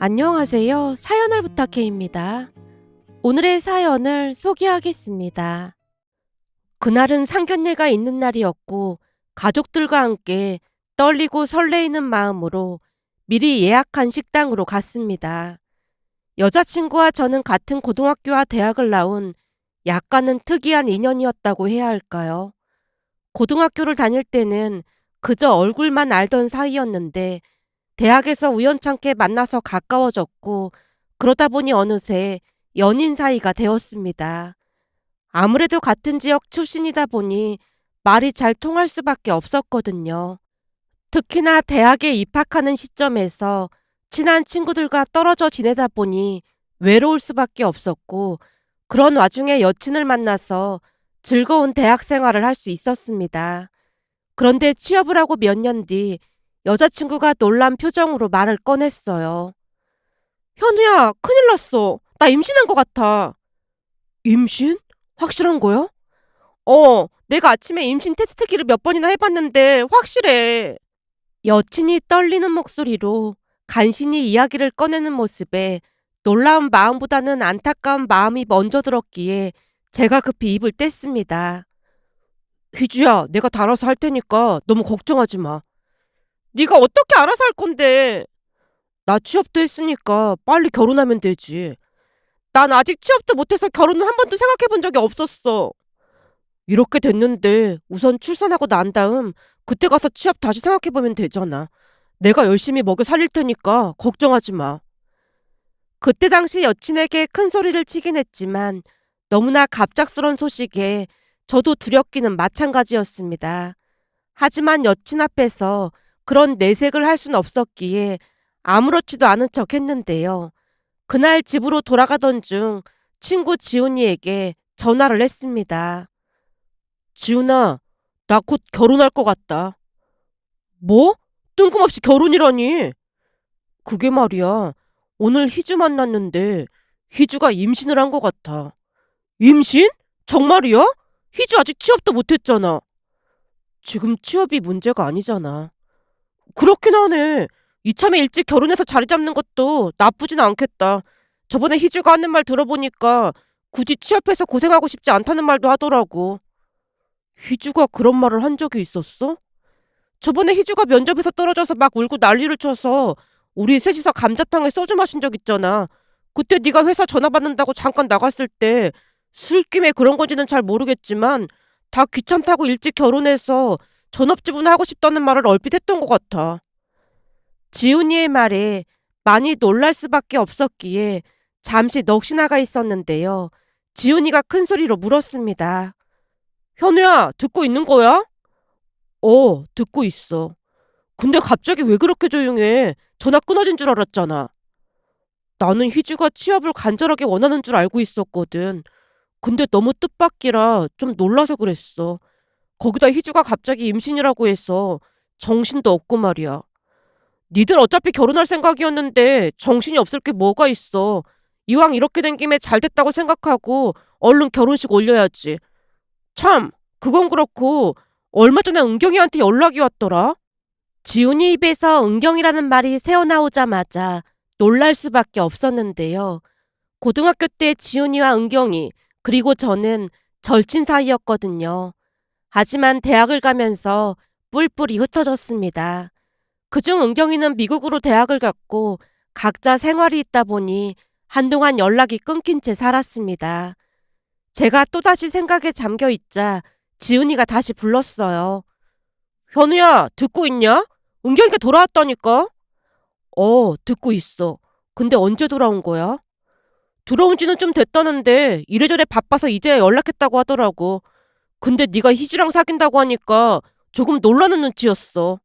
안녕하세요. 사연을 부탁해입니다. 오늘의 사연을 소개하겠습니다. 그날은 상견례가 있는 날이었고 가족들과 함께 떨리고 설레이는 마음으로 미리 예약한 식당으로 갔습니다. 여자친구와 저는 같은 고등학교와 대학을 나온 약간은 특이한 인연이었다고 해야 할까요? 고등학교를 다닐 때는 그저 얼굴만 알던 사이였는데 대학에서 우연찮게 만나서 가까워졌고 그러다 보니 어느새 연인 사이가 되었습니다. 아무래도 같은 지역 출신이다 보니 말이 잘 통할 수밖에 없었거든요. 특히나 대학에 입학하는 시점에서 친한 친구들과 떨어져 지내다 보니 외로울 수밖에 없었고 그런 와중에 여친을 만나서 즐거운 대학 생활을 할 수 있었습니다. 그런데 취업을 하고 몇 년 뒤 여자친구가 놀란 표정으로 말을 꺼냈어요. 현우야, 큰일 났어. 나 임신한 것 같아. 임신? 확실한 거야? 내가 아침에 임신 테스트기를 몇 번이나 해봤는데 확실해. 여친이 떨리는 목소리로 간신히 이야기를 꺼내는 모습에 놀라운 마음보다는 안타까운 마음이 먼저 들었기에 제가 급히 입을 뗐습니다. 휘주야, 내가 다 알아서 할 테니까 너무 걱정하지 마. 네가 어떻게 알아서 할 건데? 나 취업도 했으니까 빨리 결혼하면 되지. 난 아직 취업도 못해서 결혼은 한 번도 생각해 본 적이 없었어. 이렇게 됐는데 우선 출산하고 난 다음 그때 가서 취업 다시 생각해 보면 되잖아. 내가 열심히 먹여 살릴 테니까 걱정하지 마. 그때 당시 여친에게 큰 소리를 치긴 했지만 너무나 갑작스런 소식에 저도 두렵기는 마찬가지였습니다. 하지만 여친 앞에서 그런 내색을 할 순 없었기에 아무렇지도 않은 척 했는데요. 그날 집으로 돌아가던 중 친구 지훈이에게 전화를 했습니다. 지훈아, 나 곧 결혼할 것 같다. 뭐? 뜬금없이 결혼이라니? 그게 말이야. 오늘 희주 만났는데 희주가 임신을 한 것 같아. 임신? 정말이야? 희주 아직 취업도 못했잖아. 지금 취업이 문제가 아니잖아. 그렇긴 하네. 이참에 일찍 결혼해서 자리 잡는 것도 나쁘진 않겠다. 저번에 희주가 하는 말 들어보니까 굳이 취업해서 고생하고 싶지 않다는 말도 하더라고. 희주가 그런 말을 한 적이 있었어? 저번에 희주가 면접에서 떨어져서 막 울고 난리를 쳐서 우리 셋이서 감자탕에 소주 마신 적 있잖아. 그때 네가 회사 전화 받는다고 잠깐 나갔을 때 술김에 그런 건지는 잘 모르겠지만 다 귀찮다고 일찍 결혼해서 전업주부나 하고 싶다는 말을 얼핏 했던 것 같아. 지훈이의 말에 많이 놀랄 수밖에 없었기에 잠시 넋이 나가 있었는데요. 지훈이가 큰 소리로 물었습니다. 현우야, 듣고 있는 거야? 듣고 있어. 근데 갑자기 왜 그렇게 조용해? 전화 끊어진 줄 알았잖아. 나는 희주가 취업을 간절하게 원하는 줄 알고 있었거든. 근데 너무 뜻밖이라 좀 놀라서 그랬어. 거기다 희주가 갑자기 임신이라고 해서 정신도 없고 말이야. 니들 어차피 결혼할 생각이었는데 정신이 없을 게 뭐가 있어. 이왕 이렇게 된 김에 잘 됐다고 생각하고 얼른 결혼식 올려야지. 참, 그건 그렇고 얼마 전에 은경이한테 연락이 왔더라. 지훈이 입에서 은경이라는 말이 새어나오자마자 놀랄 수밖에 없었는데요. 고등학교 때 지훈이와 은경이 그리고 저는 절친 사이였거든요. 하지만 대학을 가면서 뿔뿔이 흩어졌습니다. 그중 은경이는 미국으로 대학을 갔고 각자 생활이 있다 보니 한동안 연락이 끊긴 채 살았습니다. 제가 또다시 생각에 잠겨 있자 지훈이가 다시 불렀어요. 현우야, 듣고 있냐? 은경이가 돌아왔다니까? 듣고 있어. 근데 언제 돌아온 거야? 들어온 지는 좀 됐다는데 이래저래 바빠서 이제야 연락했다고 하더라고. 근데 네가 희주랑 사귄다고 하니까 조금 놀라는 눈치였어.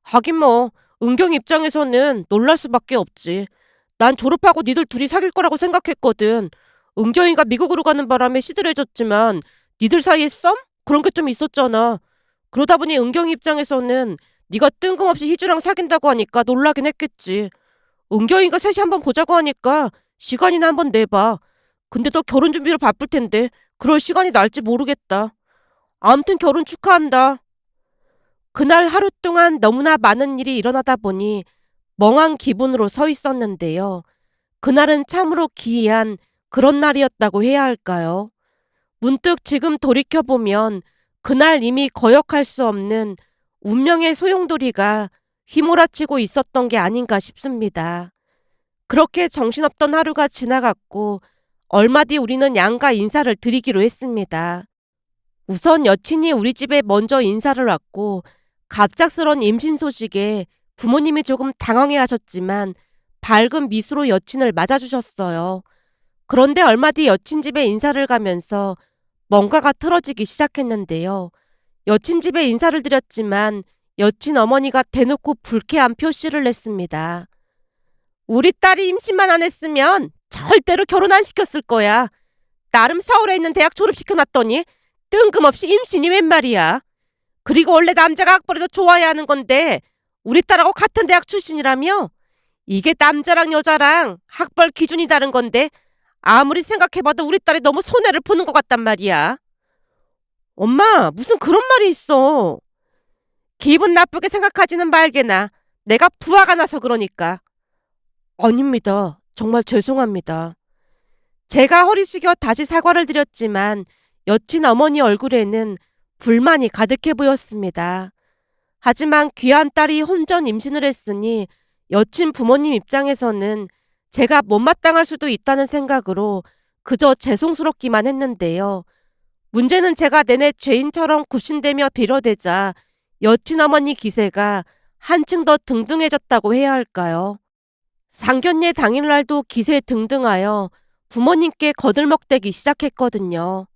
하긴 뭐 은경 입장에서는 놀랄 수밖에 없지. 난 졸업하고 니들 둘이 사귈 거라고 생각했거든. 은경이가 미국으로 가는 바람에 시들해졌지만 니들 사이에 썸? 그런 게 좀 있었잖아. 그러다 보니 은경이 입장에서는 네가 뜬금없이 희주랑 사귄다고 하니까 놀라긴 했겠지. 은경이가 셋이 한번 보자고 하니까 시간이나 한번 내봐. 근데 너 결혼 준비로 바쁠 텐데 그럴 시간이 날지 모르겠다. 아무튼 결혼 축하한다. 그날 하루 동안 너무나 많은 일이 일어나다 보니 멍한 기분으로 서 있었는데요. 그날은 참으로 기이한 그런 날이었다고 해야 할까요? 문득 지금 돌이켜보면 그날 이미 거역할 수 없는 운명의 소용돌이가 휘몰아치고 있었던 게 아닌가 싶습니다. 그렇게 정신없던 하루가 지나갔고 얼마 뒤 우리는 양가 인사를 드리기로 했습니다. 우선 여친이 우리 집에 먼저 인사를 왔고 갑작스런 임신 소식에 부모님이 조금 당황해 하셨지만 밝은 미소로 여친을 맞아주셨어요. 그런데 얼마 뒤 여친 집에 인사를 가면서 뭔가가 틀어지기 시작했는데요. 여친 집에 인사를 드렸지만 여친 어머니가 대놓고 불쾌한 표시를 냈습니다. 우리 딸이 임신만 안 했으면 절대로 결혼 안 시켰을 거야. 나름 서울에 있는 대학 졸업시켜놨더니 뜬금없이 임신이 웬 말이야. 그리고 원래 남자가 학벌에도 좋아야 하는 건데 우리 딸하고 같은 대학 출신이라며? 이게 남자랑 여자랑 학벌 기준이 다른 건데 아무리 생각해봐도 우리 딸이 너무 손해를 보는 것 같단 말이야. 엄마, 무슨 그런 말이 있어. 기분 나쁘게 생각하지는 말게나. 내가 부하가 나서 그러니까. 아닙니다. 정말 죄송합니다. 제가 허리 숙여 다시 사과를 드렸지만 여친 어머니 얼굴에는 불만이 가득해 보였습니다. 하지만 귀한 딸이 혼전 임신을 했으니 여친 부모님 입장에서는 제가 못마땅할 수도 있다는 생각으로 그저 죄송스럽기만 했는데요. 문제는 제가 내내 죄인처럼 굽신대며 빌어대자 여친 어머니 기세가 한층 더 등등해졌다고 해야 할까요? 상견례 당일날도 기세 등등하여 부모님께 거들먹대기 시작했거든요.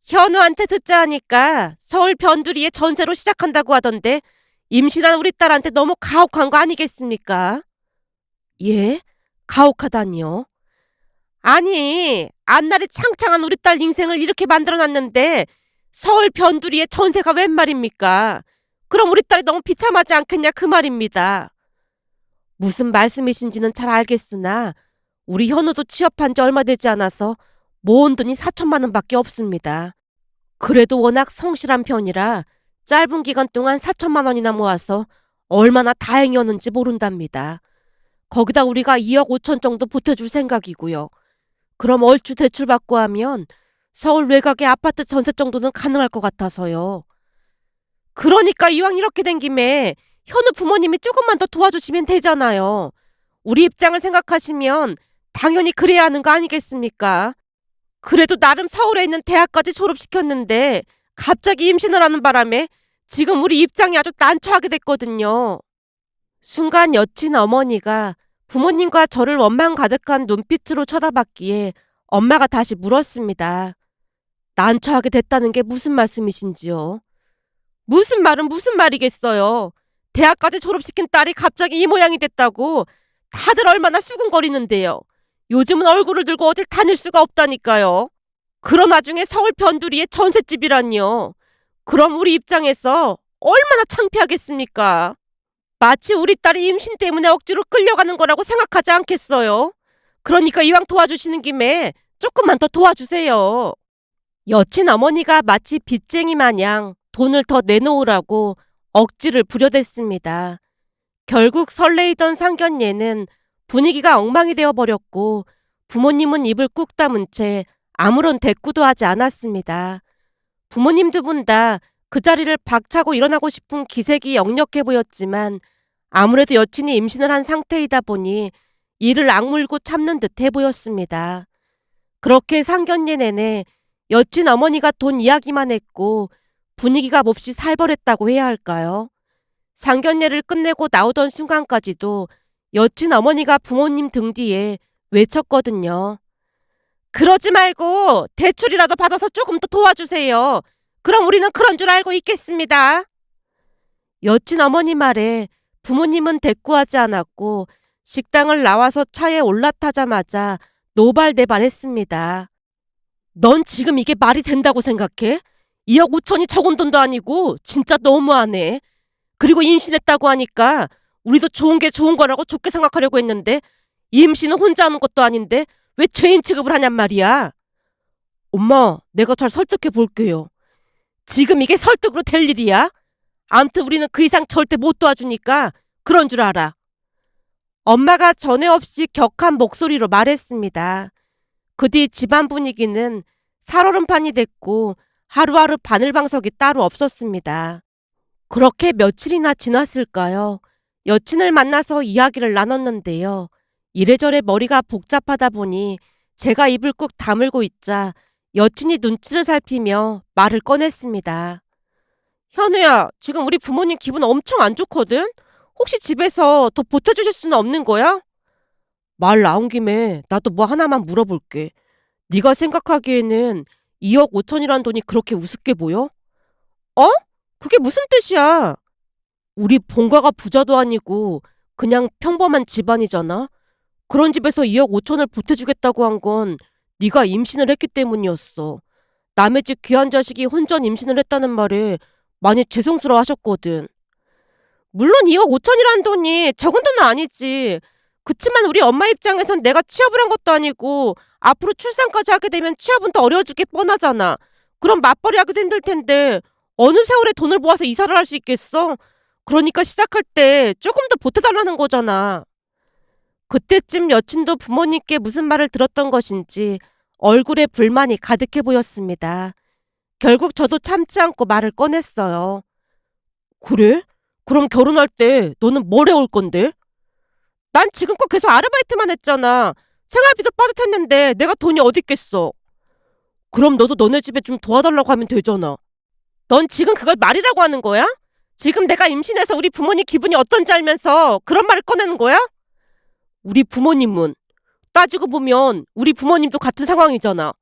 현우한테 듣자 하니까 서울 변두리에 전세로 시작한다고 하던데 임신한 우리 딸한테 너무 가혹한 거 아니겠습니까? 예? 가혹하다니요? 아니, 앞날이 창창한 우리 딸 인생을 이렇게 만들어놨는데 서울 변두리에 전세가 웬 말입니까? 그럼 우리 딸이 너무 비참하지 않겠냐 그 말입니다. 무슨 말씀이신지는 잘 알겠으나 우리 현우도 취업한 지 얼마 되지 않아서 모은 돈이 4천만 원밖에 없습니다. 그래도 워낙 성실한 편이라 짧은 기간 동안 4천만 원이나 모아서 얼마나 다행이었는지 모른답니다. 거기다 우리가 2억 5천 정도 보태줄 생각이고요. 그럼 얼추 대출 받고 하면 서울 외곽의 아파트 전세 정도는 가능할 것 같아서요. 그러니까 이왕 이렇게 된 김에 현우 부모님이 조금만 더 도와주시면 되잖아요. 우리 입장을 생각하시면 당연히 그래야 하는 거 아니겠습니까? 그래도 나름 서울에 있는 대학까지 졸업시켰는데 갑자기 임신을 하는 바람에 지금 우리 입장이 아주 난처하게 됐거든요. 순간 여친 어머니가 부모님과 저를 원망 가득한 눈빛으로 쳐다봤기에 엄마가 다시 물었습니다. 난처하게 됐다는 게 무슨 말씀이신지요? 무슨 말은 무슨 말이겠어요. 대학까지 졸업시킨 딸이 갑자기 이 모양이 됐다고 다들 얼마나 수근거리는데요. 요즘은 얼굴을 들고 어딜 다닐 수가 없다니까요. 그런 와중에 서울 변두리에 전셋집이란요. 그럼 우리 입장에서 얼마나 창피하겠습니까? 마치 우리 딸이 임신 때문에 억지로 끌려가는 거라고 생각하지 않겠어요? 그러니까 이왕 도와주시는 김에 조금만 더 도와주세요. 여친 어머니가 마치 빚쟁이 마냥 돈을 더 내놓으라고 억지를 부려댔습니다. 결국 설레이던 상견례는 분위기가 엉망이 되어버렸고 부모님은 입을 꾹 다문 채 아무런 대꾸도 하지 않았습니다. 부모님 두 분 다 그 자리를 박차고 일어나고 싶은 기색이 역력해 보였지만 아무래도 여친이 임신을 한 상태이다 보니 이를 악물고 참는 듯해 보였습니다. 그렇게 상견례 내내 여친 어머니가 돈 이야기만 했고 분위기가 몹시 살벌했다고 해야 할까요? 상견례를 끝내고 나오던 순간까지도 여친 어머니가 부모님 등 뒤에 외쳤거든요. 그러지 말고 대출이라도 받아서 조금 더 도와주세요. 그럼 우리는 그런 줄 알고 있겠습니다. 여친 어머니 말에 부모님은 대꾸하지 않았고 식당을 나와서 차에 올라타자마자 노발대발했습니다. 넌 지금 이게 말이 된다고 생각해? 2억 5천이 적은 돈도 아니고 진짜 너무하네. 그리고 임신했다고 하니까 우리도 좋은 게 좋은 거라고 좋게 생각하려고 했는데 임신은 혼자 하는 것도 아닌데 왜 죄인 취급을 하냔 말이야. 엄마, 내가 잘 설득해 볼게요. 지금 이게 설득으로 될 일이야? 암튼 우리는 그 이상 절대 못 도와주니까 그런 줄 알아. 엄마가 전에 없이 격한 목소리로 말했습니다. 그 뒤 집안 분위기는 살얼음판이 됐고 하루하루 바늘방석이 따로 없었습니다. 그렇게 며칠이나 지났을까요? 여친을 만나서 이야기를 나눴는데요. 이래저래 머리가 복잡하다 보니 제가 입을 꾹 다물고 있자 여친이 눈치를 살피며 말을 꺼냈습니다. 현우야, 지금 우리 부모님 기분 엄청 안 좋거든? 혹시 집에서 더 보태주실 수는 없는 거야? 말 나온 김에 나도 뭐 하나만 물어볼게. 네가 생각하기에는 2억 5천이란 돈이 그렇게 우습게 보여? 어? 그게 무슨 뜻이야? 우리 본가가 부자도 아니고 그냥 평범한 집안이잖아. 그런 집에서 2억 5천을 보태주겠다고 한 건 네가 임신을 했기 때문이었어. 남의 집 귀한 자식이 혼전 임신을 했다는 말에 많이 죄송스러워 하셨거든. 물론 2억 5천이라는 돈이 적은 돈은 아니지. 그치만 우리 엄마 입장에선 내가 취업을 한 것도 아니고 앞으로 출산까지 하게 되면 취업은 더 어려워질 게 뻔하잖아. 그럼 맞벌이 하기도 힘들 텐데 어느 세월에 돈을 모아서 이사를 할 수 있겠어? 그러니까 시작할 때 조금 더 보태달라는 거잖아. 그때쯤 여친도 부모님께 무슨 말을 들었던 것인지 얼굴에 불만이 가득해 보였습니다. 결국 저도 참지 않고 말을 꺼냈어요. 그래? 그럼 결혼할 때 너는 뭘 해올 건데? 난 지금껏 계속 아르바이트만 했잖아. 생활비도 빠듯했는데 내가 돈이 어디 있겠어. 그럼 너도 너네 집에 좀 도와달라고 하면 되잖아. 넌 지금 그걸 말이라고 하는 거야? 지금 내가 임신해서 우리 부모님 기분이 어떤지 알면서 그런 말을 꺼내는 거야? 우리 부모님은 따지고 보면 우리 부모님도 같은 상황이잖아.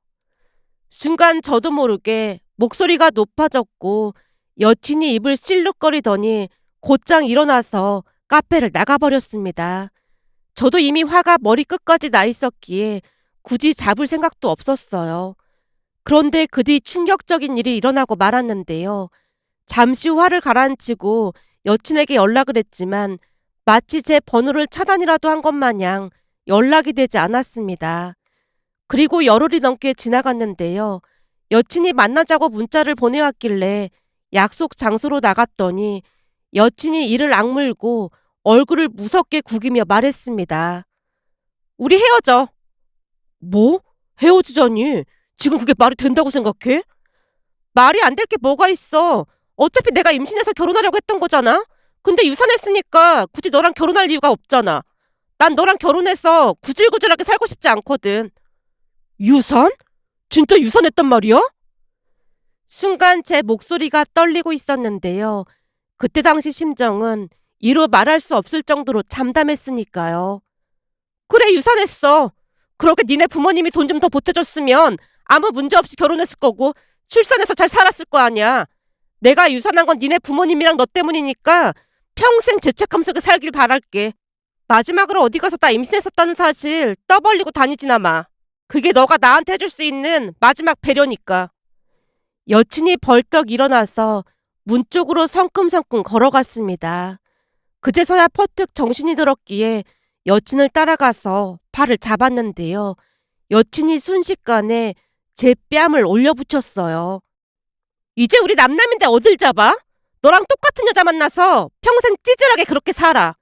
순간 저도 모르게 목소리가 높아졌고 여친이 입을 실룩거리더니 곧장 일어나서 카페를 나가버렸습니다. 저도 이미 화가 머리끝까지 나 있었기에 굳이 잡을 생각도 없었어요. 그런데 그 뒤 충격적인 일이 일어나고 말았는데요. 잠시 후 화를 가라앉히고 여친에게 연락을 했지만 마치 제 번호를 차단이라도 한 것 마냥 연락이 되지 않았습니다. 그리고 열흘이 넘게 지나갔는데요. 여친이 만나자고 문자를 보내왔길래 약속 장소로 나갔더니 여친이 이를 악물고 얼굴을 무섭게 구기며 말했습니다. 우리 헤어져. 뭐? 헤어지자니? 지금 그게 말이 된다고 생각해? 말이 안 될 게 뭐가 있어. 어차피 내가 임신해서 결혼하려고 했던 거잖아. 근데 유산했으니까 굳이 너랑 결혼할 이유가 없잖아. 난 너랑 결혼해서 구질구질하게 살고 싶지 않거든. 유산? 진짜 유산했단 말이야? 순간 제 목소리가 떨리고 있었는데요. 그때 당시 심정은 이루 말할 수 없을 정도로 잠담했으니까요. 그래, 유산했어. 그렇게 니네 부모님이 돈 좀 더 보태줬으면 아무 문제 없이 결혼했을 거고 출산해서 잘 살았을 거 아니야. 내가 유산한 건 니네 부모님이랑 너 때문이니까 평생 죄책감 속에 살길 바랄게. 마지막으로 어디 가서 나 임신했었다는 사실 떠벌리고 다니지나 마. 그게 너가 나한테 해줄 수 있는 마지막 배려니까. 여친이 벌떡 일어나서 문 쪽으로 성큼성큼 걸어갔습니다. 그제서야 퍼뜩 정신이 들었기에 여친을 따라가서 팔을 잡았는데요. 여친이 순식간에 제 뺨을 올려붙였어요. 이제 우리 남남인데 어딜 잡아? 너랑 똑같은 여자 만나서 평생 찌질하게 그렇게 살아.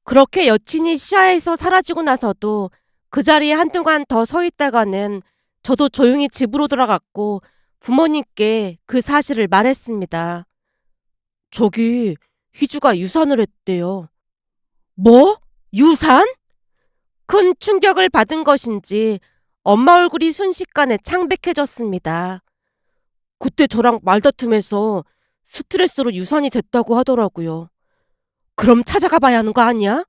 그렇게 여친이 시야에서 사라지고 나서도 그 자리에 한동안 더 서 있다가는 저도 조용히 집으로 돌아갔고 부모님께 그 사실을 말했습니다. 저기 희주가 유산을 했대요. 뭐? 유산? 큰 충격을 받은 것인지 엄마 얼굴이 순식간에 창백해졌습니다. 그때 저랑 말다툼해서 스트레스로 유산이 됐다고 하더라고요. 그럼 찾아가 봐야 하는 거 아니야?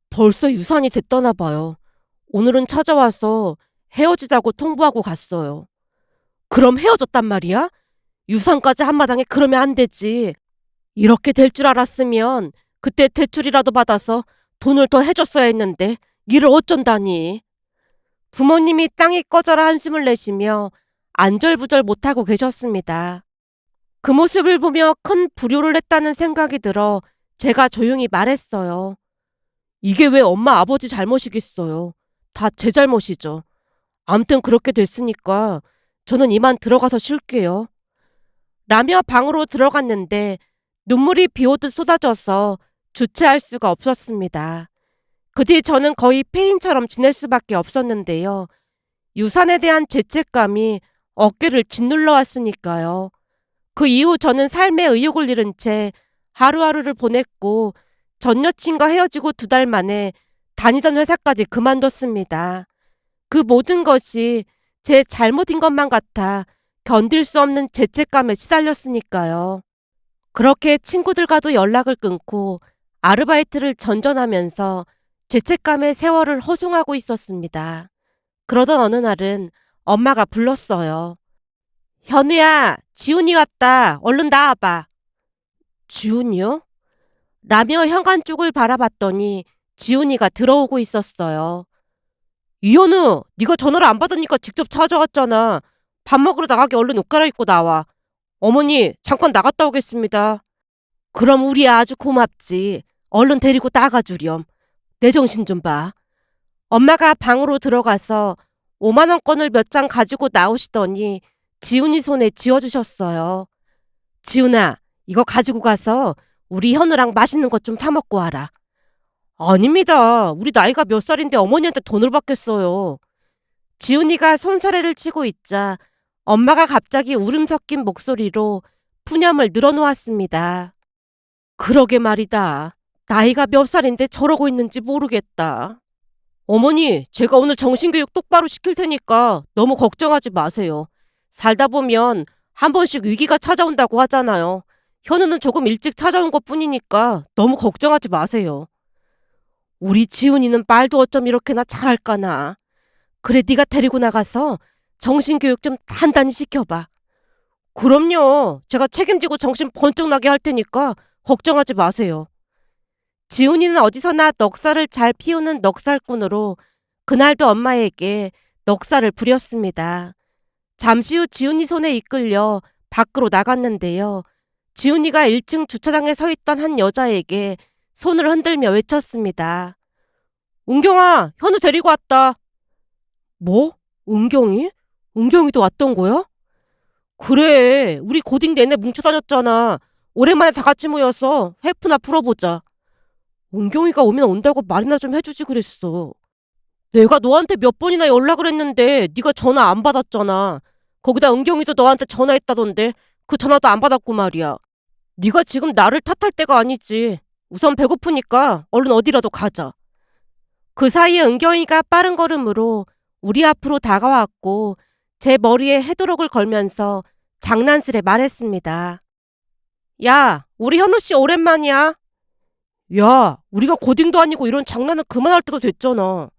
벌써 유산이 됐다나 봐요. 오늘은 찾아와서 헤어지자고 통보하고 갔어요. 그럼 헤어졌단 말이야? 유산까지 한마당에 그러면 안 되지. 이렇게 될 줄 알았으면 그때 대출이라도 받아서 돈을 더 해줬어야 했는데 이를 어쩐다니. 부모님이 땅이 꺼져라 한숨을 내쉬며 안절부절 못하고 계셨습니다. 그 모습을 보며 큰 불효를 했다는 생각이 들어 제가 조용히 말했어요. 이게 왜 엄마 아버지 잘못이겠어요. 다 제 잘못이죠. 암튼 그렇게 됐으니까 저는 이만 들어가서 쉴게요. 라며 방으로 들어갔는데 눈물이 비 오듯 쏟아져서 주체할 수가 없었습니다. 그 뒤 저는 거의 폐인처럼 지낼 수밖에 없었는데요. 유산에 대한 죄책감이 어깨를 짓눌러 왔으니까요. 그 이후 저는 삶의 의욕을 잃은 채 하루하루를 보냈고 전 여친과 헤어지고 2달 만에 다니던 회사까지 그만뒀습니다. 그 모든 것이 제 잘못인 것만 같아 견딜 수 없는 죄책감에 시달렸으니까요. 그렇게 친구들과도 연락을 끊고 아르바이트를 전전하면서 죄책감의 세월을 허송하고 있었습니다. 그러던 어느 날은 엄마가 불렀어요. 현우야, 지훈이 왔다. 얼른 나와봐. 지훈이요? 라며 현관 쪽을 바라봤더니 지훈이가 들어오고 있었어요. 이현우, 네가 전화를 안 받으니까 직접 찾아왔잖아. 밥 먹으러 나가게 얼른 옷 갈아입고 나와. 어머니, 잠깐 나갔다 오겠습니다. 그럼 우리 아주 고맙지. 얼른 데리고 나가주렴. 내 정신 좀 봐. 엄마가 방으로 들어가서 5만 원권을 몇 장 가지고 나오시더니 지훈이 손에 쥐어주셨어요. 지훈아, 이거 가지고 가서 우리 현우랑 맛있는 것 좀 사 먹고 와라. 아닙니다. 우리 나이가 몇 살인데 어머니한테 돈을 받겠어요. 지훈이가 손사래를 치고 있자 엄마가 갑자기 울음 섞인 목소리로 푸념을 늘어놓았습니다. 그러게 말이다. 나이가 몇 살인데 저러고 있는지 모르겠다. 어머니, 제가 오늘 정신교육 똑바로 시킬 테니까 너무 걱정하지 마세요. 살다 보면 한 번씩 위기가 찾아온다고 하잖아요. 현우는 조금 일찍 찾아온 것뿐이니까 너무 걱정하지 마세요. 우리 지훈이는 말도 어쩜 이렇게나 잘할까나. 그래, 네가 데리고 나가서 정신교육 좀 단단히 시켜봐. 그럼요. 제가 책임지고 정신 번쩍 나게 할 테니까 걱정하지 마세요. 지훈이는 어디서나 넉살을 잘 피우는 넉살꾼으로 그날도 엄마에게 넉살을 부렸습니다. 잠시 후 지훈이 손에 이끌려 밖으로 나갔는데요. 지훈이가 1층 주차장에 서 있던 한 여자에게 손을 흔들며 외쳤습니다. 은경아, 현우 데리고 왔다. 뭐? 은경이? 은경이도 왔던 거야? 그래, 우리 고딩 내내 뭉쳐 다녔잖아. 오랜만에 다 같이 모여서 회푸나 풀어보자. 은경이가 오면 온다고 말이나 좀 해주지 그랬어. 내가 너한테 몇 번이나 연락을 했는데 네가 전화 안 받았잖아. 거기다 은경이도 너한테 전화했다던데 그 전화도 안 받았고 말이야. 네가 지금 나를 탓할 때가 아니지. 우선 배고프니까 얼른 어디라도 가자. 그 사이에 은경이가 빠른 걸음으로 우리 앞으로 다가왔고 제 머리에 헤드록을 걸면서 장난스레 말했습니다. 야, 우리 현우씨 오랜만이야. 야, 우리가 고딩도 아니고 이런 장난은 그만할 때도 됐잖아.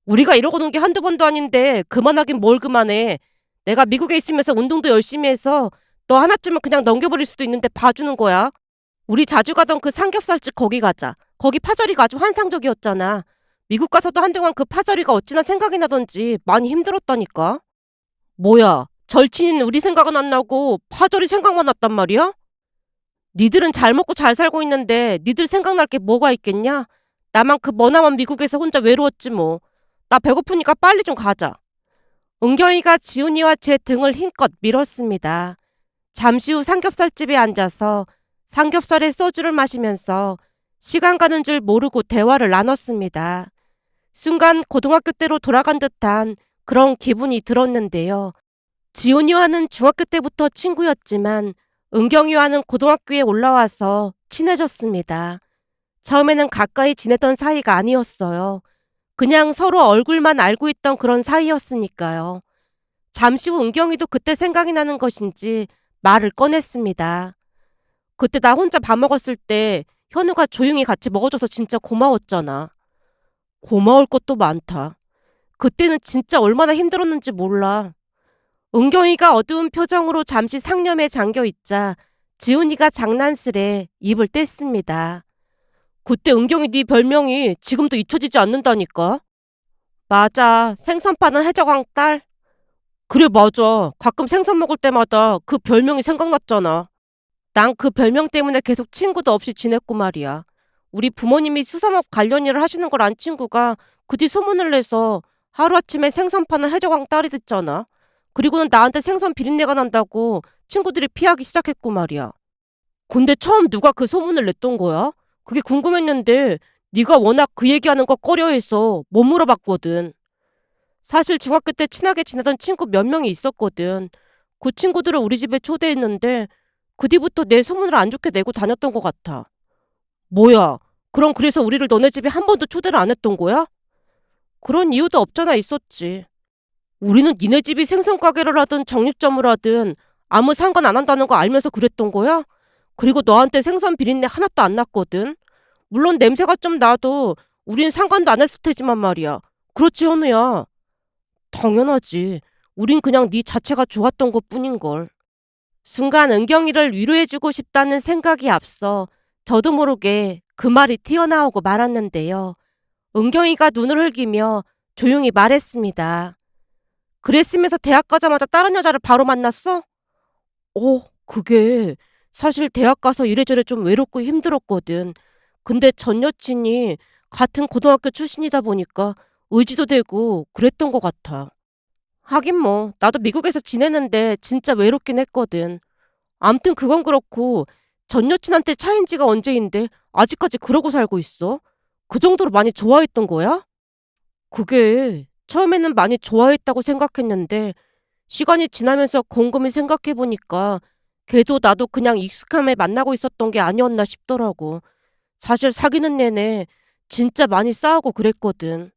우리가 이러고 논 게 한두 번도 아닌데 그만하긴 뭘 그만해. 내가 미국에 있으면서 운동도 열심히 해서 너 하나쯤은 그냥 넘겨버릴 수도 있는데 봐주는 거야. 우리 자주 가던 그 삼겹살집 거기 가자. 거기 파절이가 아주 환상적이었잖아. 미국 가서도 한동안 그 파절이가 어찌나 생각이 나던지 많이 힘들었다니까. 뭐야, 절친인 우리 생각은 안 나고 파절이 생각만 났단 말이야? 니들은 잘 먹고 잘 살고 있는데 니들 생각날 게 뭐가 있겠냐? 나만 그 머나먼 미국에서 혼자 외로웠지 뭐. 나 배고프니까 빨리 좀 가자. 은경이가 지훈이와 제 등을 힘껏 밀었습니다. 잠시 후 삼겹살집에 앉아서 삼겹살에 소주를 마시면서 시간 가는 줄 모르고 대화를 나눴습니다. 순간 고등학교 때로 돌아간 듯한 그런 기분이 들었는데요. 지훈이와는 중학교 때부터 친구였지만 은경이와는 고등학교에 올라와서 친해졌습니다. 처음에는 가까이 지내던 사이가 아니었어요. 그냥 서로 얼굴만 알고 있던 그런 사이였으니까요. 잠시 후 은경이도 그때 생각이 나는 것인지 말을 꺼냈습니다. 그때 나 혼자 밥 먹었을 때 현우가 조용히 같이 먹어줘서 진짜 고마웠잖아. 고마울 것도 많다. 그때는 진짜 얼마나 힘들었는지 몰라. 은경이가 어두운 표정으로 잠시 상념에 잠겨있자 지훈이가 장난스레 입을 뗐습니다. 그때 은경이 네 별명이 지금도 잊혀지지 않는다니까. 맞아. 생선 파는 해적왕 딸. 그래 맞아. 가끔 생선 먹을 때마다 그 별명이 생각났잖아. 난 그 별명 때문에 계속 친구도 없이 지냈고 말이야. 우리 부모님이 수산업 관련 일을 하시는 걸 안 친구가 그 뒤 소문을 내서 하루아침에 생선 파는 해적왕 딸이 됐잖아. 그리고는 나한테 생선 비린내가 난다고 친구들이 피하기 시작했고 말이야. 근데 처음 누가 그 소문을 냈던 거야? 그게 궁금했는데 네가 워낙 그 얘기하는 거 꺼려해서 못 물어봤거든. 사실 중학교 때 친하게 지내던 친구 몇 명이 있었거든. 그 친구들을 우리 집에 초대했는데 그 뒤부터 내 소문을 안 좋게 내고 다녔던 것 같아. 뭐야? 그럼 그래서 우리를 너네 집에 한 번도 초대를 안 했던 거야? 그런 이유도 없잖아 있었지. 우리는 니네 집이 생선 가게를 하든 정육점을 하든 아무 상관 안 한다는 거 알면서 그랬던 거야? 그리고 너한테 생선 비린내 하나도 안 났거든. 물론 냄새가 좀 나도 우린 상관도 안 했을 테지만 말이야. 그렇지 현우야. 당연하지. 우린 그냥 네 자체가 좋았던 것뿐인걸. 순간 은경이를 위로해주고 싶다는 생각이 앞서 저도 모르게 그 말이 튀어나오고 말았는데요. 은경이가 눈을 흘기며 조용히 말했습니다. 그랬으면서 대학 가자마자 다른 여자를 바로 만났어? 그게 사실 대학 가서 이래저래 좀 외롭고 힘들었거든. 근데 전 여친이 같은 고등학교 출신이다 보니까 의지도 되고 그랬던 것 같아. 하긴 뭐 나도 미국에서 지내는데 진짜 외롭긴 했거든. 암튼 그건 그렇고 전 여친한테 차인 지가 언제인데 아직까지 그러고 살고 있어? 그 정도로 많이 좋아했던 거야? 그게 처음에는 많이 좋아했다고 생각했는데 시간이 지나면서 곰곰이 생각해보니까 걔도 나도 그냥 익숙함에 만나고 있었던 게 아니었나 싶더라고. 사실 사귀는 내내 진짜 많이 싸우고 그랬거든.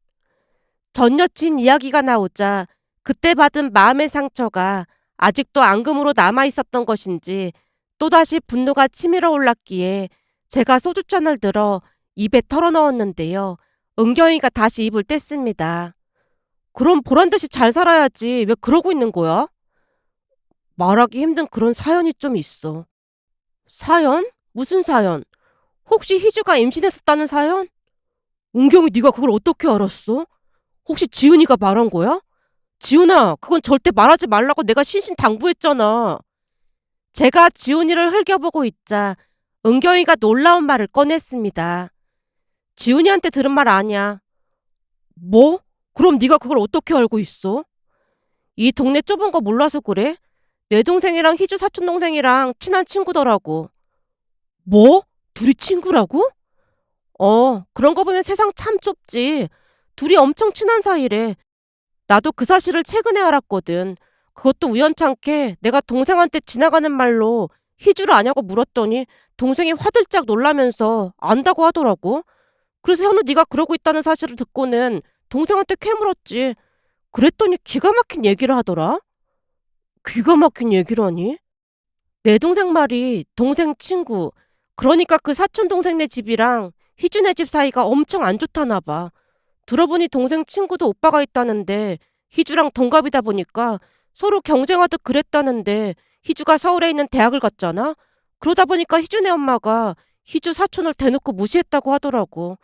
전 여친 이야기가 나오자 그때 받은 마음의 상처가 아직도 앙금으로 남아있었던 것인지 또다시 분노가 치밀어 올랐기에 제가 소주잔을 들어 입에 털어넣었는데요. 은경이가 다시 입을 뗐습니다. 그럼 보란듯이 잘 살아야지 왜 그러고 있는 거야? 말하기 힘든 그런 사연이 좀 있어. 사연? 무슨 사연? 혹시 희주가 임신했었다는 사연? 은경이 네가 그걸 어떻게 알았어? 혹시 지은이가 말한 거야? 지은아, 그건 절대 말하지 말라고 내가 신신당부했잖아. 제가 지훈이를 흘겨보고 있자 은경이가 놀라운 말을 꺼냈습니다. 지훈이한테 들은 말 아니야. 뭐? 그럼 네가 그걸 어떻게 알고 있어? 이 동네 좁은 거 몰라서 그래? 내 동생이랑 희주 사촌 동생이랑 친한 친구더라고. 뭐? 둘이 친구라고? 그런 거 보면 세상 참 좁지. 둘이 엄청 친한 사이래. 나도 그 사실을 최근에 알았거든. 그것도 우연찮게 내가 동생한테 지나가는 말로 희주를 아냐고 물었더니 동생이 화들짝 놀라면서 안다고 하더라고. 그래서 현우 네가 그러고 있다는 사실을 듣고는 동생한테 캐물었지. 그랬더니 기가 막힌 얘기를 하더라. 기가 막힌 얘기라니? 내 동생 말이 동생 친구, 그러니까 그 사촌 동생네 집이랑 희주네 집 사이가 엄청 안 좋다나 봐. 들어보니 동생 친구도 오빠가 있다는데 희주랑 동갑이다 보니까 서로 경쟁하듯 그랬다는데 희주가 서울에 있는 대학을 갔잖아. 그러다 보니까 희주네 엄마가 희주 사촌을 대놓고 무시했다고 하더라고.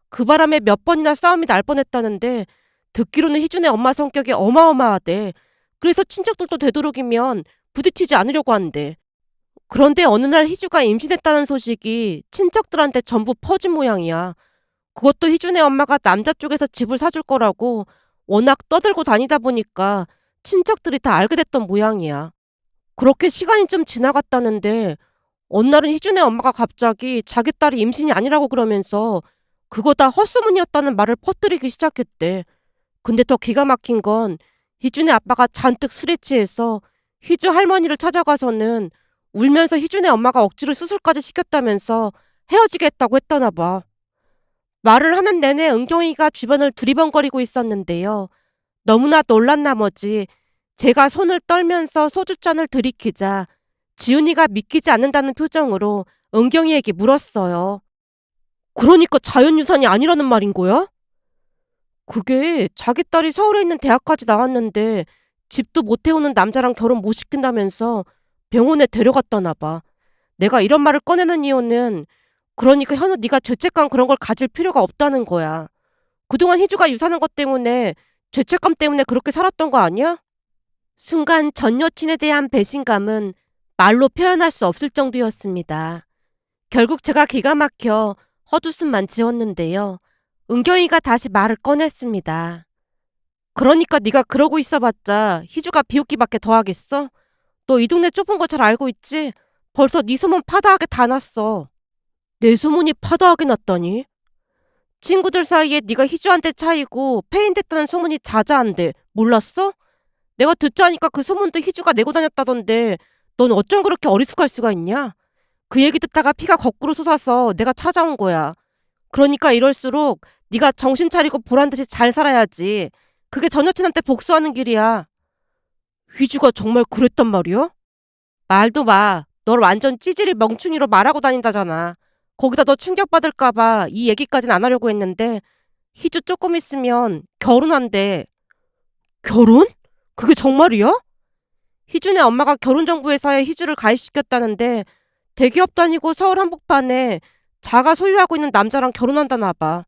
그 바람에 몇 번이나 싸움이 날 뻔했다는데 듣기로는 희주네 엄마 성격이 어마어마하대. 그래서 친척들도 되도록이면 부딪히지 않으려고 한대. 그런데 어느 날 희주가 임신했다는 소식이 친척들한테 전부 퍼진 모양이야. 그것도 희준의 엄마가 남자 쪽에서 집을 사줄 거라고 워낙 떠들고 다니다 보니까 친척들이 다 알게 됐던 모양이야. 그렇게 시간이 좀 지나갔다는데 어느 날은 희준의 엄마가 갑자기 자기 딸이 임신이 아니라고 그러면서 그거 다 헛소문이었다는 말을 퍼뜨리기 시작했대. 근데 더 기가 막힌 건 희준의 아빠가 잔뜩 술에 취해서 희주 할머니를 찾아가서는 울면서 희준의 엄마가 억지로 수술까지 시켰다면서 헤어지게 했다고 했다나 봐. 말을 하는 내내 은경이가 주변을 두리번거리고 있었는데요. 너무나 놀란 나머지 제가 손을 떨면서 소주잔을 들이키자 지훈이가 믿기지 않는다는 표정으로 은경이에게 물었어요. 그러니까 자연유산이 아니라는 말인 거야? 그게 자기 딸이 서울에 있는 대학까지 나왔는데 집도 못 해오는 남자랑 결혼 못 시킨다면서 병원에 데려갔다나 봐. 내가 이런 말을 꺼내는 이유는 그러니까 현우 네가 죄책감 그런 걸 가질 필요가 없다는 거야. 그동안 희주가 유산한 것 때문에 죄책감 때문에 그렇게 살았던 거 아니야? 순간 전 여친에 대한 배신감은 말로 표현할 수 없을 정도였습니다. 결국 제가 기가 막혀 헛웃음만 지었는데요. 은경이가 다시 말을 꺼냈습니다. 그러니까 네가 그러고 있어봤자 희주가 비웃기밖에 더하겠어? 너 이 동네 좁은 거 잘 알고 있지? 벌써 네 소문 파다하게 다 났어. 내 소문이 파다하게 났다니? 친구들 사이에 네가 희주한테 차이고 페인됐다는 소문이 자자한데 몰랐어? 내가 듣자니까 그 소문도 희주가 내고 다녔다던데 넌 어쩜 그렇게 어리숙할 수가 있냐? 그 얘기 듣다가 피가 거꾸로 솟아서 내가 찾아온 거야. 그러니까 이럴수록 네가 정신 차리고 보란듯이 잘 살아야지. 그게 전 여친한테 복수하는 길이야. 휘주가 정말 그랬단 말이야? 말도 마. 널 완전 찌질이 멍충이로 말하고 다닌다잖아. 거기다 너 충격받을까봐 이 얘기까진 안 하려고 했는데 희주 조금 있으면 결혼한대. 결혼? 그게 정말이야? 희준의 엄마가 결혼정보회사에 희주를 가입시켰다는데 대기업 다니고 서울 한복판에 자가 소유하고 있는 남자랑 결혼한다나 봐.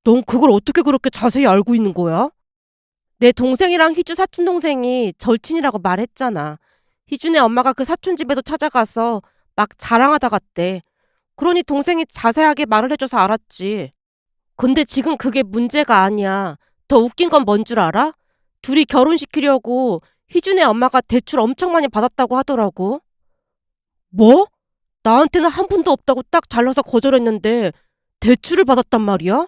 넌 그걸 어떻게 그렇게 자세히 알고 있는 거야? 내 동생이랑 희주 사촌동생이 절친이라고 말했잖아. 희준의 엄마가 그 사촌 집에도 찾아가서 막 자랑하다 갔대. 그러니 동생이 자세하게 말을 해줘서 알았지. 근데 지금 그게 문제가 아니야. 더 웃긴 건 뭔 줄 알아? 둘이 결혼시키려고 희준의 엄마가 대출 엄청 많이 받았다고 하더라고. 뭐? 나한테는 한 푼도 없다고 딱 잘라서 거절했는데 대출을 받았단 말이야?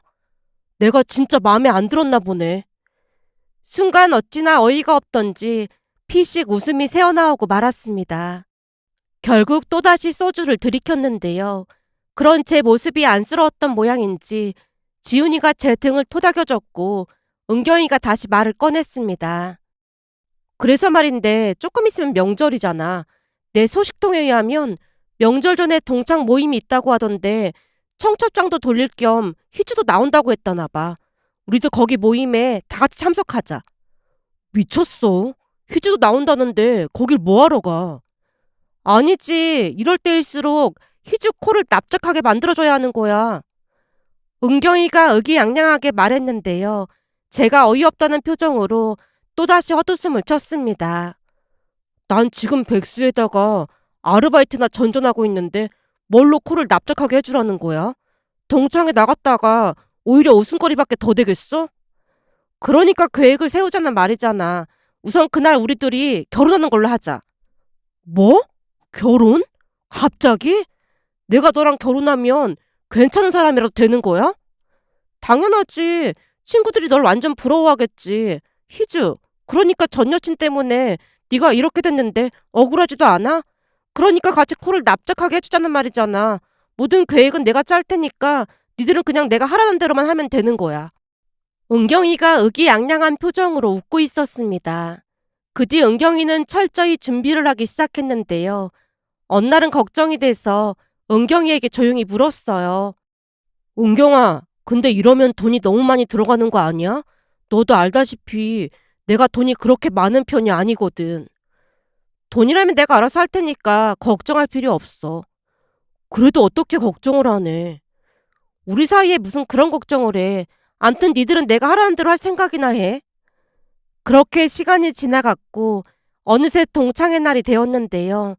내가 진짜 마음에 안 들었나 보네. 순간 어찌나 어이가 없던지 피식 웃음이 새어나오고 말았습니다. 결국 또다시 소주를 들이켰는데요. 그런 제 모습이 안쓰러웠던 모양인지 지훈이가 제 등을 토닥여줬고 은경이가 다시 말을 꺼냈습니다. 그래서 말인데 조금 있으면 명절이잖아. 내 소식통에 의하면 명절 전에 동창 모임이 있다고 하던데 청첩장도 돌릴 겸 희주도 나온다고 했다나 봐. 우리도 거기 모임에 다 같이 참석하자. 미쳤어. 희주도 나온다는데 거길 뭐하러 가? 아니지. 이럴 때일수록 희주 코를 납작하게 만들어줘야 하는 거야. 은경이가 의기양양하게 말했는데요. 제가 어이없다는 표정으로 또다시 헛웃음을 쳤습니다. 난 지금 백수에다가 아르바이트나 전전하고 있는데 뭘로 코를 납작하게 해주라는 거야? 동창회 나갔다가 오히려 웃음거리밖에 더 되겠어? 그러니까 계획을 세우자는 말이잖아. 우선 그날 우리들이 결혼하는 걸로 하자. 뭐? 결혼? 갑자기? 내가 너랑 결혼하면 괜찮은 사람이라도 되는 거야? 당연하지. 친구들이 널 완전 부러워하겠지. 희주, 그러니까 전 여친 때문에 네가 이렇게 됐는데 억울하지도 않아? 그러니까 같이 코를 납작하게 해주자는 말이잖아. 모든 계획은 내가 짤 테니까 니들은 그냥 내가 하라는 대로만 하면 되는 거야. 은경이가 의기양양한 표정으로 웃고 있었습니다. 그 뒤 은경이는 철저히 준비를 하기 시작했는데요. 어느 날은 걱정이 돼서 은경이에게 조용히 물었어요. 은경아, 근데 이러면 돈이 너무 많이 들어가는 거 아니야? 너도 알다시피 내가 돈이 그렇게 많은 편이 아니거든. 돈이라면 내가 알아서 할 테니까 걱정할 필요 없어. 그래도 어떻게 걱정을 하네. 우리 사이에 무슨 그런 걱정을 해. 암튼 니들은 내가 하라는 대로 할 생각이나 해. 그렇게 시간이 지나갔고 어느새 동창회 날이 되었는데요.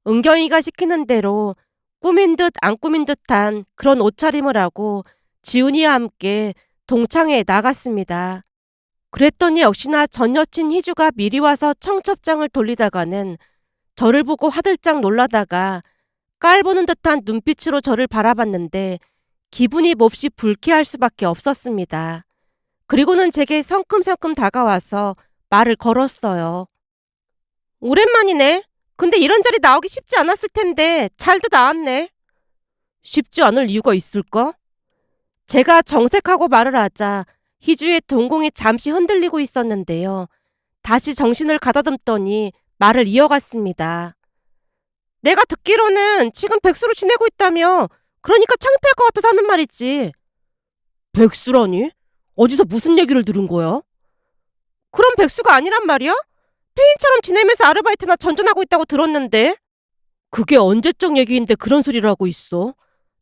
은경이가 시키는 대로 꾸민 듯 안 꾸민 듯한 그런 옷차림을 하고 지훈이와 함께 동창회에 나갔습니다. 그랬더니 역시나 전 여친 희주가 미리 와서 청첩장을 돌리다가는 저를 보고 화들짝 놀라다가 깔보는 듯한 눈빛으로 저를 바라봤는데 기분이 몹시 불쾌할 수밖에 없었습니다. 그리고는 제게 성큼성큼 다가와서 말을 걸었어요. 오랜만이네. 근데 이런 자리 나오기 쉽지 않았을 텐데 잘도 나왔네. 쉽지 않을 이유가 있을까? 제가 정색하고 말을 하자 희주의 동공이 잠시 흔들리고 있었는데요. 다시 정신을 가다듬더니 말을 이어갔습니다. 내가 듣기로는 지금 백수로 지내고 있다며. 그러니까 창피할 것 같아서 하는 말이지. 백수라니? 어디서 무슨 얘기를 들은 거야? 그럼 백수가 아니란 말이야? 페인처럼 지내면서 아르바이트나 전전하고 있다고 들었는데. 그게 언제적 얘기인데 그런 소리를 하고 있어.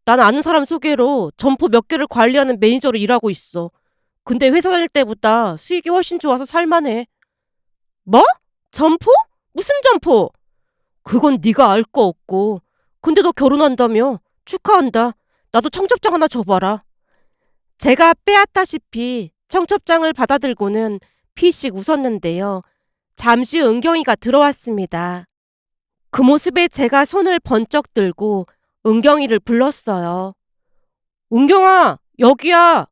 난 아는 사람 소개로 점포 몇 개를 관리하는 매니저로 일하고 있어. 근데 회사 다닐 때보다 수익이 훨씬 좋아서 살만해. 뭐? 점포? 무슨 점포? 그건 네가 알 거 없고. 근데 너 결혼한다며? 축하한다. 나도 청첩장 하나 줘봐라. 제가 빼앗다시피 청첩장을 받아들고는 피식 웃었는데요. 잠시 은경이가 들어왔습니다. 그 모습에 제가 손을 번쩍 들고 은경이를 불렀어요. 은경아, 여기야.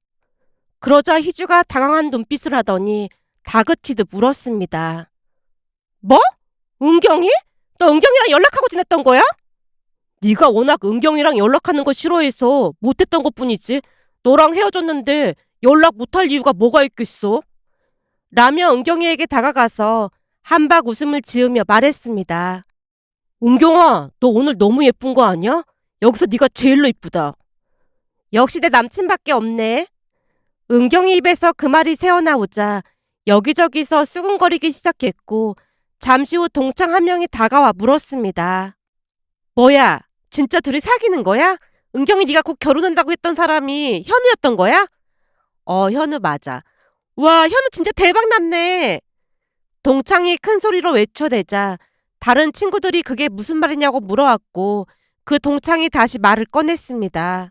그러자 희주가 당황한 눈빛을 하더니 다그치듯 물었습니다. 뭐? 은경이? 너 은경이랑 연락하고 지냈던 거야? 네가 워낙 은경이랑 연락하는 거 싫어해서 못했던 것뿐이지. 너랑 헤어졌는데 연락 못할 이유가 뭐가 있겠어? 라며 은경이에게 다가가서 한박 웃음을 지으며 말했습니다. 은경아, 너 오늘 너무 예쁜 거 아니야? 여기서 네가 제일로 이쁘다. 역시 내 남친밖에 없네. 은경이 입에서 그 말이 새어나오자 여기저기서 수근거리기 시작했고 잠시 후 동창 한 명이 다가와 물었습니다. 뭐야, 진짜 둘이 사귀는 거야? 은경이 네가 곧 결혼한다고 했던 사람이 현우였던 거야? 현우 맞아. 와, 현우 진짜 대박 났네. 동창이 큰 소리로 외쳐대자 다른 친구들이 그게 무슨 말이냐고 물어왔고 그 동창이 다시 말을 꺼냈습니다.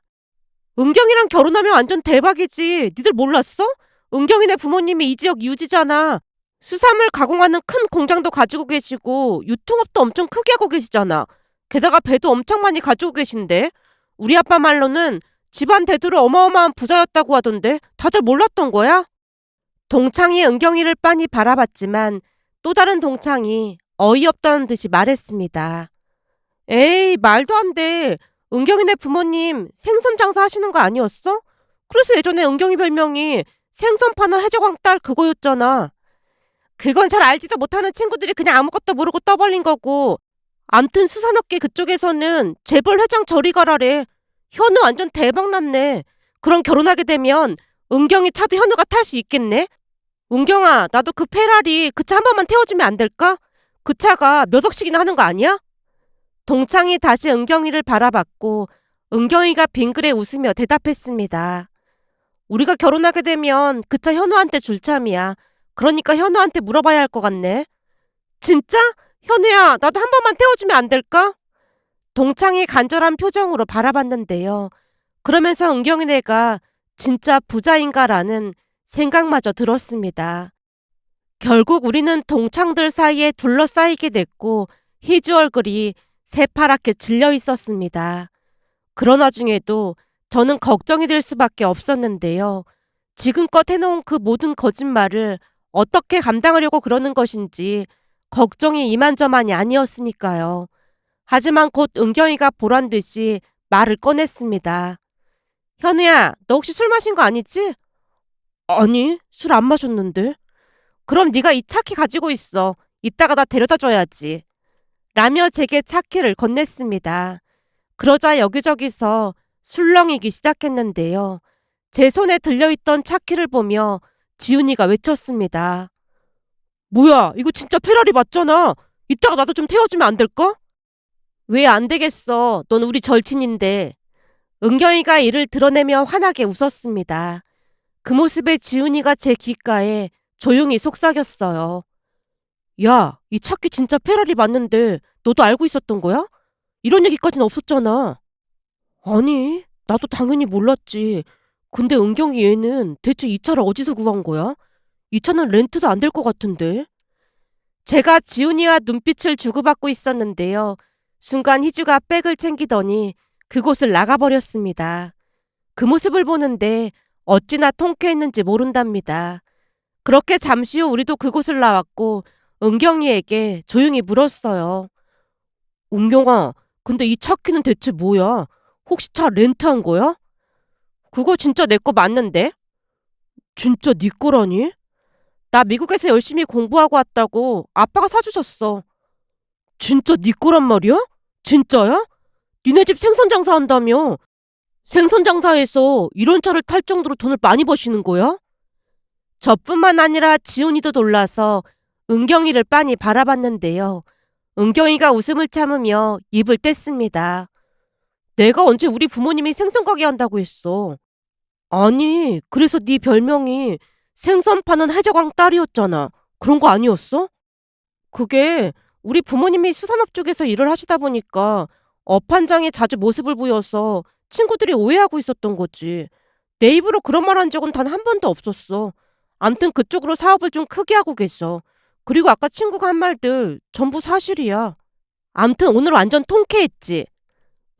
은경이랑 결혼하면 완전 대박이지. 니들 몰랐어? 은경이네 부모님이 이 지역 유지잖아. 수산물 가공하는 큰 공장도 가지고 계시고 유통업도 엄청 크게 하고 계시잖아. 게다가 배도 엄청 많이 가지고 계신데 우리 아빠 말로는 집안 대대로 어마어마한 부자였다고 하던데 다들 몰랐던 거야? 동창이 은경이를 빤히 바라봤지만 또 다른 동창이 어이없다는 듯이 말했습니다. 에이, 말도 안 돼. 은경이네 부모님 생선 장사 하시는 거 아니었어? 그래서 예전에 은경이 별명이 생선 파는 해적왕 딸 그거였잖아. 그건 잘 알지도 못하는 친구들이 그냥 아무것도 모르고 떠벌린 거고. 암튼 수산업계 그쪽에서는 재벌 회장 저리 가라래. 현우 완전 대박 났네. 그럼 결혼하게 되면 은경이 차도 현우가 탈 수 있겠네? 은경아, 나도 그 페라리 그 차 한 번만 태워주면 안 될까? 그 차가 몇 억씩이나 하는 거 아니야? 동창이 다시 은경이를 바라봤고 은경이가 빙그레 웃으며 대답했습니다. 우리가 결혼하게 되면 그 차 현우한테 줄 참이야. 그러니까 현우한테 물어봐야 할 것 같네. 진짜? 현우야, 나도 한 번만 태워주면 안 될까? 동창이 간절한 표정으로 바라봤는데요. 그러면서 은경이네가 진짜 부자인가라는 생각마저 들었습니다. 결국 우리는 동창들 사이에 둘러싸이게 됐고 희주 얼굴이 새파랗게 질려 있었습니다. 그런 와중에도 저는 걱정이 될 수밖에 없었는데요. 지금껏 해놓은 그 모든 거짓말을 어떻게 감당하려고 그러는 것인지 걱정이 이만저만이 아니었으니까요. 하지만 곧 은경이가 보란 듯이 말을 꺼냈습니다. 현우야, 너 혹시 술 마신 거 아니지? 아니, 술 안 마셨는데. 그럼 네가 이 차키 가지고 있어. 이따가 나 데려다 줘야지. 라며 제게 차키를 건넸습니다. 그러자 여기저기서 술렁이기 시작했는데요. 제 손에 들려있던 차키를 보며 지훈이가 외쳤습니다. 뭐야, 이거 진짜 페라리 맞잖아. 이따가 나도 좀 태워주면 안 될까? 왜 안 되겠어. 넌 우리 절친인데. 은경이가 이를 드러내며 환하게 웃었습니다. 그 모습에 지훈이가 제 귓가에 조용히 속삭였어요. 야, 이 차키 진짜 페라리 맞는데 너도 알고 있었던 거야? 이런 얘기까지는 없었잖아. 아니, 나도 당연히 몰랐지. 근데 은경이 얘는 대체 이 차를 어디서 구한 거야? 이 차는 렌트도 안 될 것 같은데. 제가 지훈이와 눈빛을 주고받고 있었는데요. 순간 희주가 백을 챙기더니 그곳을 나가버렸습니다. 그 모습을 보는데 어찌나 통쾌했는지 모른답니다. 그렇게 잠시 후 우리도 그곳을 나왔고 은경이에게 조용히 물었어요. 은경아, 근데 이 차키는 대체 뭐야? 혹시 차 렌트한 거야? 그거 진짜 내 거 맞는데? 진짜 네 거라니? 나 미국에서 열심히 공부하고 왔다고 아빠가 사주셨어. 진짜 네 거란 말이야? 진짜야? 니네 집 생선 장사한다며? 생선 장사해서 이런 차를 탈 정도로 돈을 많이 버시는 거야? 저뿐만 아니라 지훈이도 놀라서 은경이를 빤히 바라봤는데요. 은경이가 웃음을 참으며 입을 뗐습니다. 내가 언제 우리 부모님이 생선 가게 한다고 했어. 아니, 그래서 네 별명이 생선 파는 해적왕 딸이었잖아. 그런 거 아니었어? 그게 우리 부모님이 수산업 쪽에서 일을 하시다 보니까 업한장에 자주 모습을 보여서 친구들이 오해하고 있었던 거지. 내 입으로 그런 말 한 적은 단 한 번도 없었어. 암튼 그쪽으로 사업을 좀 크게 하고 계셔. 그리고 아까 친구가 한 말들 전부 사실이야. 암튼 오늘 완전 통쾌했지.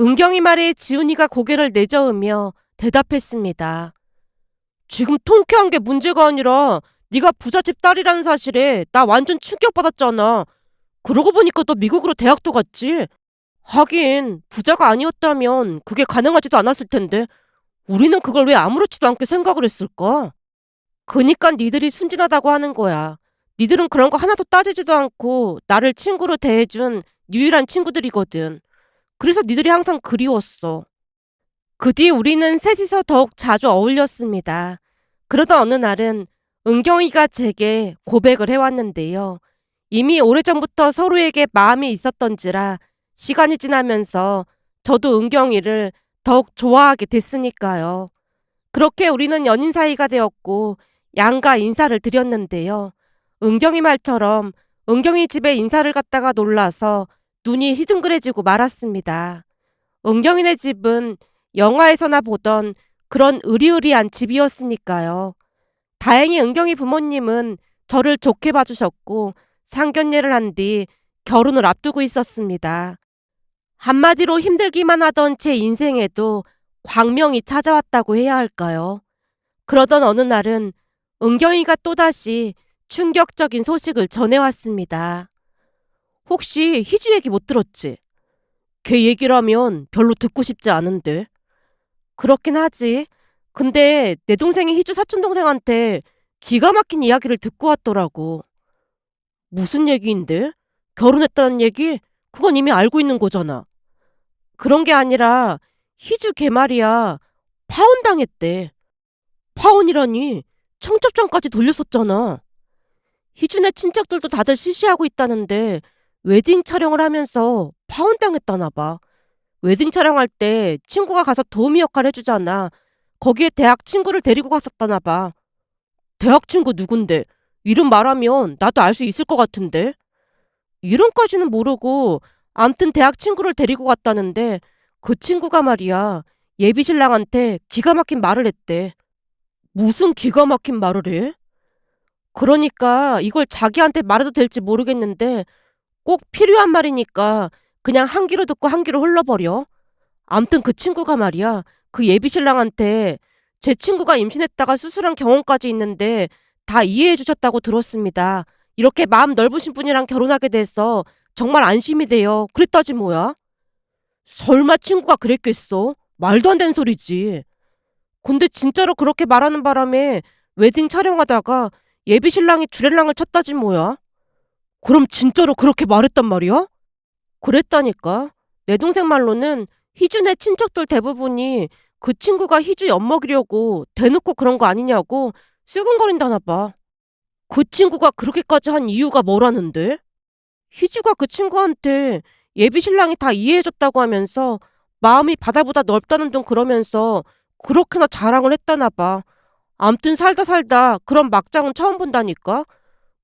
은경이 말에 지훈이가 고개를 내저으며 대답했습니다. 지금 통쾌한 게 문제가 아니라 네가 부잣집 딸이라는 사실에 나 완전 충격받았잖아. 그러고 보니까 너 미국으로 대학도 갔지? 하긴 부자가 아니었다면 그게 가능하지도 않았을 텐데 우리는 그걸 왜 아무렇지도 않게 생각을 했을까? 그니까 니들이 순진하다고 하는 거야. 니들은 그런 거 하나도 따지지도 않고 나를 친구로 대해준 유일한 친구들이거든. 그래서 니들이 항상 그리웠어. 그 뒤 우리는 셋이서 더욱 자주 어울렸습니다. 그러던 어느 날은 은경이가 제게 고백을 해왔는데요. 이미 오래전부터 서로에게 마음이 있었던지라 시간이 지나면서 저도 은경이를 더욱 좋아하게 됐으니까요. 그렇게 우리는 연인 사이가 되었고 양가 인사를 드렸는데요. 은경이 말처럼 은경이 집에 인사를 갔다가 놀라서 눈이 희둥그레지고 말았습니다. 은경이네 집은 영화에서나 보던 그런 으리으리한 집이었으니까요. 다행히 은경이 부모님은 저를 좋게 봐주셨고 상견례를 한 뒤 결혼을 앞두고 있었습니다. 한마디로 힘들기만 하던 제 인생에도 광명이 찾아왔다고 해야 할까요? 그러던 어느 날은 은경이가 또다시 충격적인 소식을 전해왔습니다. 혹시 희주 얘기 못 들었지? 걔 얘기라면 별로 듣고 싶지 않은데. 그렇긴 하지. 근데 내 동생이 희주 사촌동생한테 기가 막힌 이야기를 듣고 왔더라고. 무슨 얘기인데? 결혼했다는 얘기? 그건 이미 알고 있는 거잖아. 그런 게 아니라 희주 걔 말이야. 파혼당했대. 파혼이라니 청첩장까지 돌렸었잖아. 희준의 친척들도 다들 시시하고 있다는데 웨딩 촬영을 하면서 파혼당했다나 봐. 웨딩 촬영할 때 친구가 가서 도우미 역할 해주잖아. 거기에 대학 친구를 데리고 갔었다나 봐. 대학 친구 누군데? 이름 말하면 나도 알 수 있을 것 같은데. 이름까지는 모르고 암튼 대학 친구를 데리고 갔다는데 그 친구가 말이야. 예비신랑한테 기가 막힌 말을 했대. 무슨 기가 막힌 말을 해? 그러니까 이걸 자기한테 말해도 될지 모르겠는데 꼭 필요한 말이니까 그냥 한 귀로 듣고 한 귀로 흘러버려. 암튼 그 친구가 말이야. 그 예비신랑한테 제 친구가 임신했다가 수술한 경험까지 있는데 다 이해해 주셨다고 들었습니다. 이렇게 마음 넓으신 분이랑 결혼하게 돼서 정말 안심이 돼요. 그랬다지 뭐야. 설마 친구가 그랬겠어? 말도 안 되는 소리지. 근데 진짜로 그렇게 말하는 바람에 웨딩 촬영하다가 예비신랑이 주례랑을 쳤다지 뭐야. 그럼 진짜로 그렇게 말했단 말이야? 그랬다니까. 내 동생 말로는 희준의 친척들 대부분이 그 친구가 희주 엿먹이려고 대놓고 그런 거 아니냐고 수근거린다나 봐. 그 친구가 그렇게까지 한 이유가 뭐라는데? 희주가 그 친구한테 예비신랑이 다 이해해줬다고 하면서 마음이 바다보다 넓다는 둥 그러면서 그렇게나 자랑을 했다나 봐. 암튼 살다 살다 그런 막장은 처음 본다니까?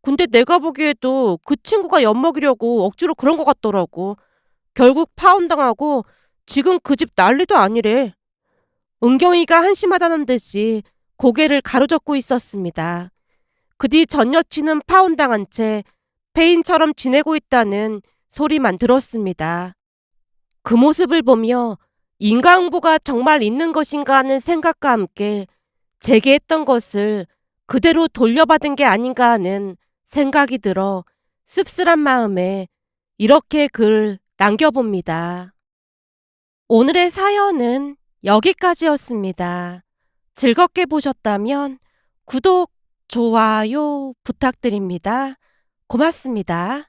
근데 내가 보기에도 그 친구가 엿먹이려고 억지로 그런 것 같더라고. 결국 파혼당하고 지금 그 집 난리도 아니래. 은경이가 한심하다는 듯이 고개를 가로젓고 있었습니다. 그 뒤 전 여친은 파혼당한 채 폐인처럼 지내고 있다는 소리만 들었습니다. 그 모습을 보며 인과응보가 정말 있는 것인가 하는 생각과 함께 제게 했던 것을 그대로 돌려받은 게 아닌가 하는 생각이 들어 씁쓸한 마음에 이렇게 글 남겨봅니다. 오늘의 사연은 여기까지였습니다. 즐겁게 보셨다면 구독, 좋아요 부탁드립니다. 고맙습니다.